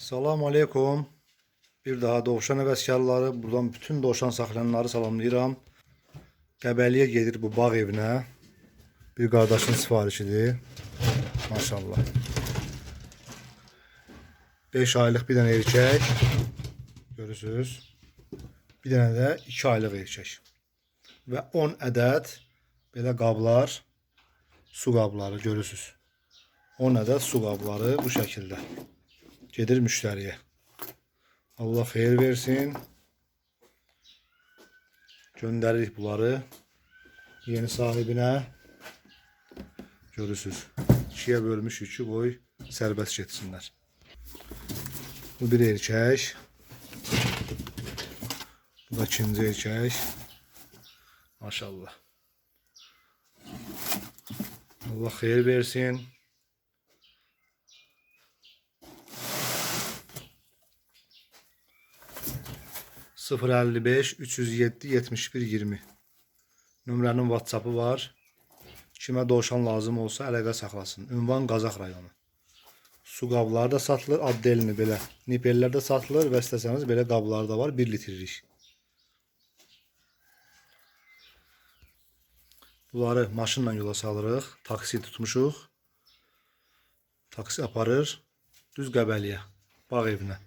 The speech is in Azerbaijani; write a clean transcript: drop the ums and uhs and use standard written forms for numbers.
Salam aleykum. Bir daha dovşan həvəskarları, buradan bütün dovşan saxlayanları salamlayıram. Qəbəliyə gedir bu bağ evinə. Bir qardaşın sifarişidir. Maşallah. 5 aylıq bir dənə erkək. Görürsünüz. Bir dənə də 2 aylıq erkək. Və 10 ədəd belə qablar, su qabları görürsünüz. 10 ədəd su qabları bu şəkildə. Gedir müştəriyə. Allah xeyir versin. Göndəririk bunları yeni sahibinə. Görürsünüz. 2-yə bölmüşük ki, qoy sərbəst getsinlər. Bu bir erkək. Bu da ikinci erkək. Maşallah. Allah xeyir versin. Sıfır 55 307 71 20 nömrənin WhatsApp'ı var. Kimə dovşan lazım olsa əlaqə saxlasın. Ünvan Qazax rayonu. Su qabları da satılır, addelini belə. Nipellər də satılır və istəsəniz belə qabları da var, 1 litrlik. Bunları maşınla yola salırıq, taksi tutmuşuq. Taksi aparır, düz Qəbəliyə, bağ evinə.